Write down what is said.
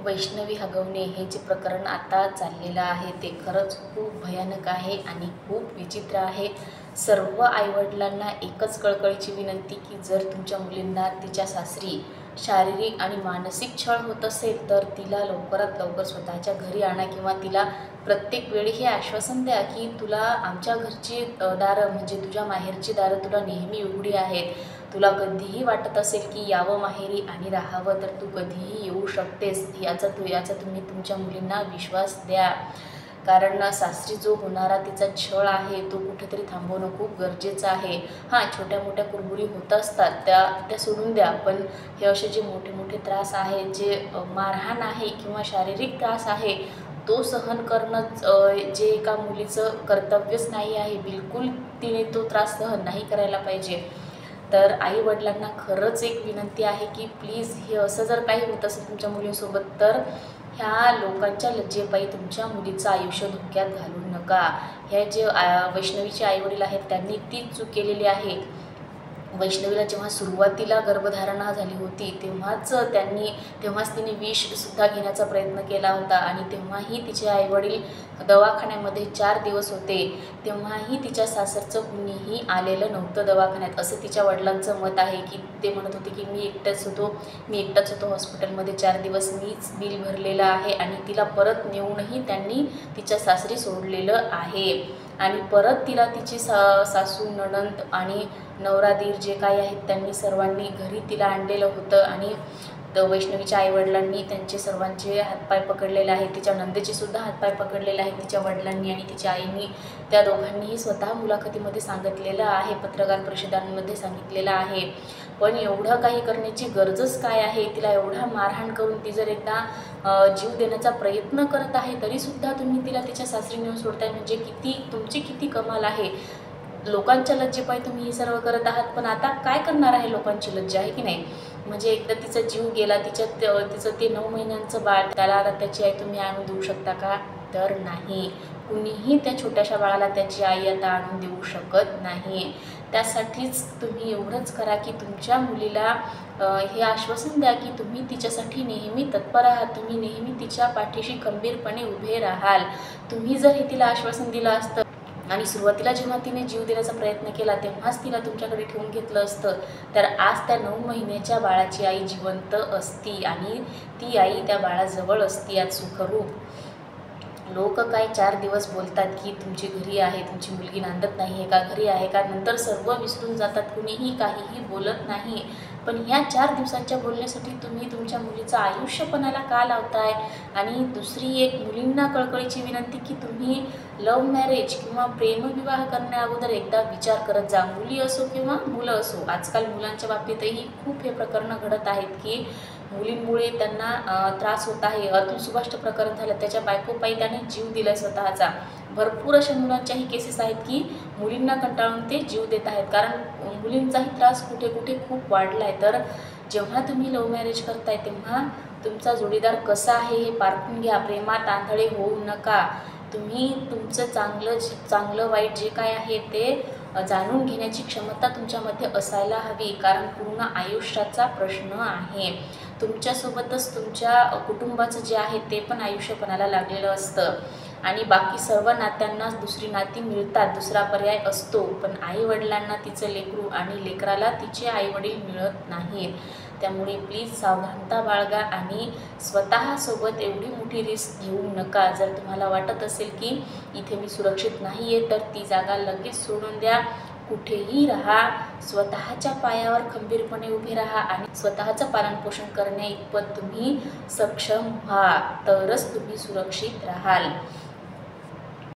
वैष्णवी हगवणे हे जे प्रकरण आता चाललेलं आहे ते खरंच खूप भयानक आहे आणि खूप विचित्र आहे. सर्व आईवडिलांना एकच कळकळीची विनंती की जर तुमच्या मुलींना तिच्या सासरी शारीरिक आणि मानसिक छळ होत असेल तर तिला लवकरात लवकर स्वतःच्या घरी आणा किंवा तिला प्रत्येक वेळी हे आश्वासन द्या की तुला आमच्या घरची दारं म्हणजे तुझ्या माहेरची दारं तुला नेहमी उघडी आहेत. तुला कधीही वाटत असेल की यावं माहेरी आणि राहावं तर तू कधीही येऊ शकतेस. याचा तुम्ही तुमच्या मुलींना विश्वास द्या. कारण सासरी जो होणारा तिचा छळ आहे तो कुठेतरी थांबवणं खूप गरजेचं आहे. हां, छोट्या मोठ्या कुरबुरी होत असतात त्या सोडून द्या. पण हे असे जे मोठे मोठे त्रास आहेत, जे मारहाण आहे किंवा शारीरिक त्रास आहे तो सहन करणं जे एका मुलीचं कर्तव्यच नाही आहे. बिलकुल तिने तो त्रास सहन नाही करायला पाहिजे. तर आई-वडिलांना खरंच एक विनंती आहे की प्लीज हे असं जर काही होत असेल तुमच्या मुलीसोबत तर ह्या लोकांच्या लज्जेपायी तुमच्या मुलीचं आयुष्य धोक्यात घालू नका. हे जे वैष्णवीचे आई-वडील आहेत त्यांनी तीच चूक केलेली आहे. वैष्णवीला जेव्हा सुरुवातीला गर्भधारणा झाली होती तेव्हाच तिने विषसुद्धा घेण्याचा प्रयत्न केला होता आणि तेव्हाही तिचे आईवडील दवाखान्यामध्ये 4 दिवस होते. तेव्हाही तिच्या सासरचं कुणीही आलेलं नव्हतं दवाखान्यात, असं तिच्या वडिलांचं मत आहे की ते म्हणत होते की मी एकटाच होतो हॉस्पिटलमध्ये 4 दिवस. मीच बिल भरलेलं आहे आणि तिला परत नेऊनही त्यांनी तिच्या सासरी सोडलेलं आहे. आणि परत तिला तिची सासू, नणंद आणि नवरा, दीर जे काही आहेत त्यांनी सर्वांनी घरी तिला आणलेलं होतं आणि वैष्णवीच्या आईवडिलांनी त्यांचे सर्वांचे हातपाय पकडलेले आहेत. तिच्या नंदेचे सुद्धा हातपाय पकडलेले आहेत तिच्या वडिलांनी आणि तिच्या आईंनी. त्या दोघांनीही स्वतः मुलाखतीमध्ये सांगितलेलं आहे, पत्रकार परिषदांमध्ये सांगितलेलं आहे. पण एवढं काही करण्याची गरजच काय आहे? तिला एवढा मारहाण करून ती जर एकदा जीव देण्याचा प्रयत्न करत आहे तरीसुद्धा तुम्ही तिला तिच्या सासरी नेऊन सोडताय म्हणजे तुमची किती कमाल आहे. लोकांच्या लज्जेपायी तुम्ही हे सर्व करत आहात. पण आता काय करणार आहे लोकांची लज्जा, आहे की नाही? म्हणजे एकदा तिचा जीव गेला, तिचं ते 9 महिन्यांचं बाळ, त्याला आता त्याची आई तुम्ही आणून देऊ शकता का? तर नाही. कुणीही त्या छोट्याशा बाळाला त्याची आई आता आणून देऊ शकत नाही. त्यासाठीच तुम्ही एवढंच करा की तुमच्या मुलीला हे आश्वासन द्या की तुम्ही तिच्यासाठी नेहमी तत्पर आहात. तुम्ही नेहमी तिच्या पाठीशी खंबीरपणे उभे राहाल. तुम्ही जर हे तिला आश्वासन दिलं असतं आणि सुरुवातीला जेव्हा तिने जीव देण्याचा प्रयत्न केला तेव्हाच तिला तुमच्याकडे ठेवून घेतलं असतं तर आज त्या 9 महिन्याच्या बाळाची आई जिवंत असती आणि ती आई त्या बाळाजवळ असती आज सुखरूप. लोक काय 4 दिवस बोलतात की तुमची घरी आहे, तुमची मुलगी नांदत नाही आहे का, घरी आहे का, नंतर सर्व विसरून जातात, कुणीही काहीही बोलत नाही. पण ह्या 4 दिवसांच्या बोलण्यासाठी तुम्ही तुमच्या मुलीचं आयुष्यपणाला का लावताय? आणि दुसरी एक मुलींना कळकळीची विनंती की तुम्ही लव्ह मॅरेज किंवा प्रेमविवाह करण्याअगोदर एकदा विचार करत जा. मुली असो किंवा मुलं असो, आजकाल मुलांच्या बाबतीतही खूप हे प्रकरणं घडत आहेत की मुलींमुळे त्यांना त्रास होत आहे. अतुल सुभाषचं प्रकरण झालं, त्याच्या बायकोपायी त्याने जीव दिला स्वतःचा. भरपूर अशा मुलांच्याही केसेस आहेत की मुलींना कंटाळून ते जीव देत आहेत कारण मुलींचाही त्रास कुठे कुठे खूप वाढला आहे. तर जेव्हा तुम्ही लव्ह मॅरेज करताय तेव्हा तुमचा जोडीदार कसा आहे हे पारखून घ्या. प्रेमात आंधळे होऊ नका. तुम्ही तुमचं चांगलं वाईट जे काय आहे ते जाणून घेण्याची क्षमता तुमच्यामध्ये असायला हवी कारण पूर्ण आयुष्याचा प्रश्न आहे. तुमच्यासोबतच तुमच्या कुटुंबाचं जे आहे ते पण आयुष्यपणाला लागलेलं असतं आणि बाकी सर्व नात्यांना दुसरी नाती मिळतात, दुसरा पर्याय असतो. पण आईवडिलांना तिचं लेकरू आणि लेकराला तिचे आईवडील मिळत नाहीत. त्यामुळे प्लीज सावधानता बाळगा आणि स्वतःसोबत एवढी मोठी रिस्क घेऊ नका. जर तुम्हाला वाटत असेल की इथे मी सुरक्षित नाही आहे तर ती जागा लगेच सोडून द्या. कुठेही राहा, स्वतःच्या पायावर खंबीरपणे उभे राहा आणि स्वतःचं पालनपोषण करण्या इतपत तुम्ही सक्षम व्हा, तरच तुम्ही सुरक्षित राहाल.